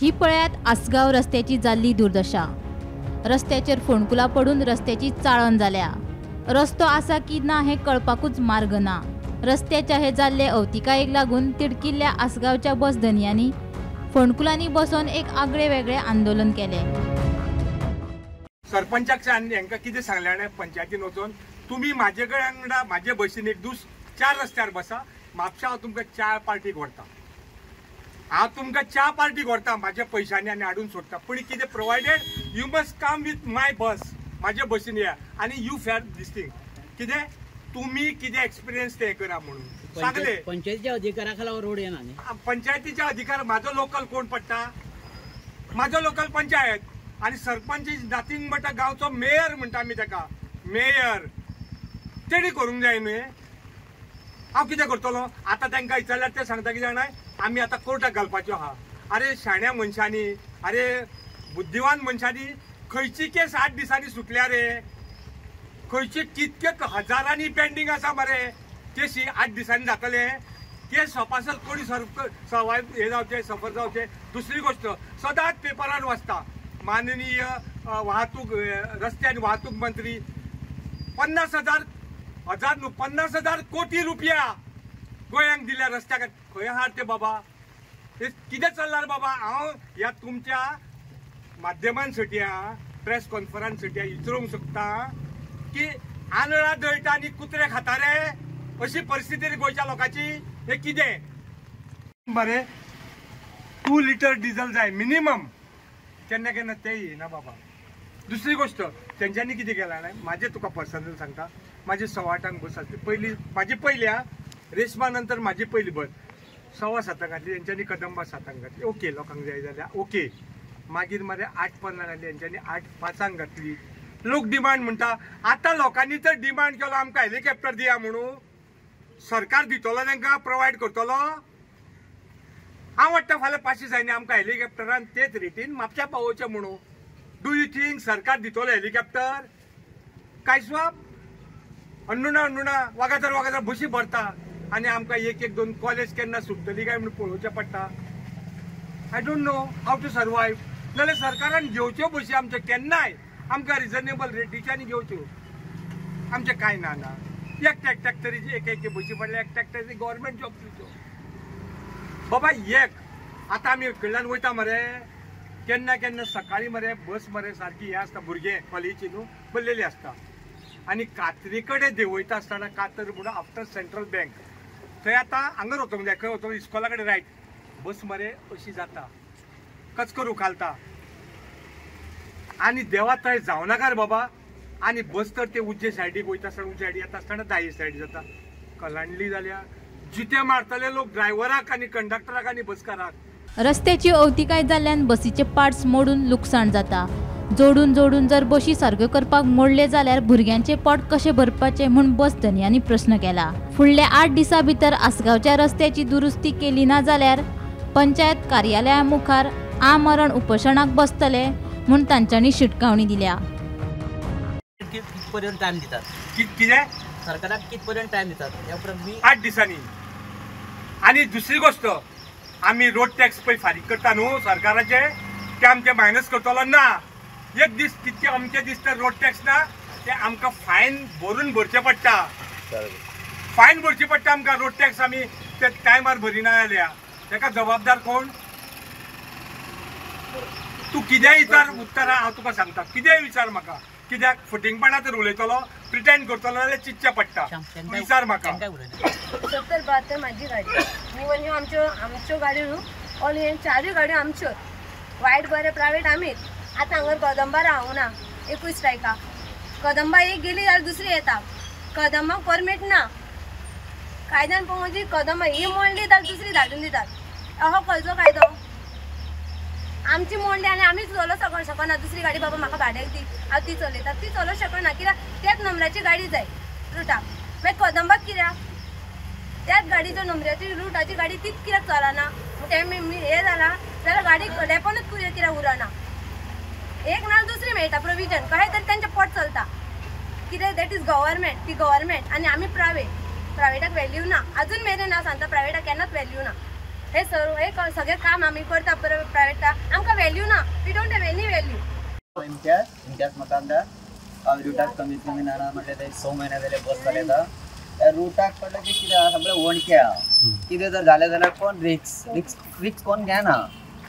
ही पळ्यात आसगाव रस्त्याची जाल्ली दुर्दशा। रस्त्याचेर फोंडकुलां पडून रस्त्याची चाळण जाल्या। रस्तो आसा की ना हे कळपाकूच मार्ग ना। रस्त्याच्या हे जाल्ले अवतिकायेक लागून तिडकिल्ल्या आसगावच्या बस धनियांनी फोंडकुलांनी बसोन एक आगळे वेगळे आंदोलन केले। सरपंचाक हांकां कितें सांगलें पंचायतीन वचून, तुम्ही म्हाजे वांगडा म्हाजे बसीन एक दीस 4 रस्त्यार बसा, म्हापशा हांव तुमकां च्या पार्टीक व्हरता। हांव तुमकां च्या पार्टीक व्हरता म्हाज्या पयशांनी आनी हाडून सोडटा, पूण कितें provided you must come with my bus, म्हाजे बसीन या आनी यू फेअर दिस थिंग। कितें तुम्ही कितें एक्सपिरियन्स ते करा म्हणून सांगले। पंचायतीच्या अधिकारा खाला रोड येना न्ही। पंचायतीच्या अधिकार म्हाजो लोकल कोण पडटा, म्हाजो लोकल पंचायत आणि सरपंच इज नथिंग बट अ गांवचो मेयर म्हणटा आमी ताका, मेयर तेणी करूंक जाय न्ही। हांव कितें करतलो आतां तांकां विचारल्यार ते सांगता कितें जाणाय, आमी आतां कोर्टाक घालपाच्यो आहा। अरे शाण्या मनशांनी, अरे बुद्धिवान मनशांनी खंयची केस 8 दिसांनी सुटल्या रे, खंयची कितके हजारांनी पेंडिंग आसा मरे केसी 8 दिसांनी जातले। केस सोपासर कोणी सर्वायव हे जावचे, सफर जावचे। दुसरी गोष्ट सदांच पेपरान वाचता माननीय वाहतूक रस्ते आणि वाहतूक मंत्री 50,000 कोटी रुपया गोंयांक दिल्या रस्त्याक। खंय हार ते बाबा, हे कितें चल्लां रे बाबा। हांव ह्या तुमच्या माध्यमांसाठी प्रेस कॉन्फरन्ससाठी विचारूंक सोदता की आंधळा दळटा आनी कुत्रे खाता रे, अशी परिस्थिती रे गोंयच्या लोकांची। हे कितें बरे 2 लिटर डिझल जाय मिनिमम, केन्ना केन्ना ते येना बाबा। दुसरी गोष्ट तेंच्यांनी कितें केलां जाणां, म्हाजे तुका पर्सनल सांगता, म्हाजी 8:15 बस आसली पयली, म्हाजी पयल्या रेशमा नंतर म्हाजी पयली बस 6:15 घातली, तेंच्यांनी कदंबा 7 घातली। ओके, लोकांक जाय जाल्यार ओके। मागीर मरे 8:15 घातली, तेंच्यांनी 8:05 घातली। लोक डिमांड म्हणटा, आतां लोकांनी तर डिमांड केलो आमकां हेलिकॉप्टर दिया म्हणून, सरकार दितलो तांकां, प्रोवायड करतलो। हांव वाटता फाल्यां 500 जाय न्ही आमकां हेलिकॉप्टरान तेच रेटीन म्हापश्या पावोवचें म्हणून। डू यू थिंक सरकार दितलो हेलिकॉप्टर? कांयस्वाप अन्नुना वागातर बशी भरता आनी आमकां एक 2 कॉलेज केन्ना सुटतली काय म्हणून पळोवचें पडटा। I don't know how to survive. नाल्यार सरकारान घेवच्यो बशी आमच्यो केन्नाय आमकां रिजनेबल रेटीच्यानी घेवच्यो, आमचें कांय ना। एक ट्रॅक्टरीची एक बशी पडल्या, एक ट्रॅक्टरीची गव्हर्मेंट जॉब दिवच्यो बाबा। एक आतां आमी कडल्यान वयता मरे, केन्ना सकाळी मरे बस मरे सारकी हे आसता, भुरगे कॉलेजीची न्हू बसलेली आसता आनी कातरी कडेन देंवयता आसतना कातर म्हणून आफ्टर सेंट्रल बँक थंय आतां हांगर वचोंक जाय, खंय वचोंक इस्कॉला कडेन रायट बस मरे अशी जाता, कचकरू घालता आनी देवा थंय जावं नाका रे बाबा। आनी बस तर ते उज्जे सायडीक वयता आसतना उज्जे सायडीक येता आसतना दाये सायडी जाता, कलांडली जाल्या जिते मारतले लोक ड्रायव्हराक आनी कंडक्टराक आनी बसकाराक। रस्त्याची अवतिकाय जाल्ल्यान बसीचे पार्ट्स मोडून लुकसाण जाता। जोडून जर बशी सारक्यो करपाक मोडले जाल्यार भुरग्यांचे पोट कशें भरपाचें म्हूण बस धनियांनी प्रश्न केला। फुडल्या 8 दिसां भितर आसगावच्या रस्त्याची दुरुस्ती केली ना जाल्यार पंचायत कार्यालया मुखार आमरण उपोशणाक बसतले म्हूण तांच्यांनी शिटकावणी दिल्या। कितपर्यंत टाइम दितात? कितें सरकाराक कितपर्यंत टाइम दितात? या परत 8 दिसांनी। आणि दुसरी गोष्ट आम्ही रोड टॅक्स पळय फारीक करता न्हू सरकाराचे, ते आमचे मायनस करतलो ना। एक दीस कितके अमके दीस तर रोड टॅक्स ना ते आमकां फायन भरून भरचे पडटा, फायन भरची पडटा आमकां रोड टॅक्स। आमी ते टायमार भरिना जाल्यार ताका जबाबदार कोण? तू कितेंय विचार उत्तरां हांव तुका सांगता, कितेंय विचार म्हाका। कित्याक फटिंगपणा तर उलयतलो, प्रिटेंड करतलो जाल्यार चिंतचें पडटा। विचार म्हाका। 70-72 माझी गाडी, इवन ह्यो आमच्यो गाडयो न्हू, ऑल हे 4 गाडयो आमच्यो, वायट बरे प्रायवेट आमीच। आतां हांगर कदंबा रावूं ना, एकूय स्ट्रायका। कदंबा एक गेली जाल्यार दुसरी येता, कदंबाक परमीट ना। कायद्यान पळोवची कदंबा ही मोडली जाल्यार दुसरी धाडून दितात। अहो खंयचो कायदो? आमची मोडली आनी आमीच चलोवंक शकना, दुसरी गाडी बाबा म्हाका भाड्याक दी, हांव ती चलयता, ती चलोवंक शकना कित्याक त्याच नंबराची गाडी जाय रुटाक। मागीर कदंबाक कित्याक त्याच गाडीचो नंबराची रुटाची गाडी तीच कित्याक चलना? ते हे जाला जाल्यार गाडी डेपोनूच कित्याक उरना? एक ना दुसरी मेळटा प्रोविजन, कशें तरी तेंचें पोट चलता। कित्याक दॅट इज गव्हर्मेंट, ती गव्हर्मेंट आनी आमी प्रायवेटाक व्हॅल्यू ना। अजून मेरेन हांव सांगता प्रायवेटाक केन्नाच व्हॅल्यू ना। हे सगळे काम आम्ही करता प्रायव्हेट आमकां व्हॅल्यू ना. We don't have any value. Imtiaz Makamdar हांव रुटाक कमीत कमी ना म्हटलें ते 6 म्हयने जाले बस चलयता. त्या रुटाक पडलें की कितें सगळें वणक्या कितें जर जालें जाल्यार कोण रिक्स कोण घेना.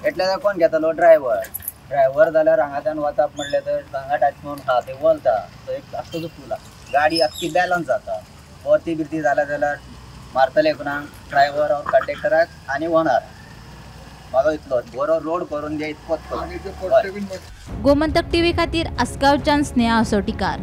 एटले कोण घेतलो ड्रायव्हर जाल्यार हांगाच्यान वचप म्हणलें तर हांगा टच करून हा ते वलता तो एक आख्खो फुला गाडी आख्खी बॅलन्स जाता. परती बिरती जाल्या जाल्यार मारतले कोणाक ड्रायव्हर और कंडक्टराक आनी ओनर. म्हाका इतलोच बरो रोड करून घे इतकोच. गोमंतक टीव्ही खातीर आसगांवच्यान स्नेहा असोटीकार.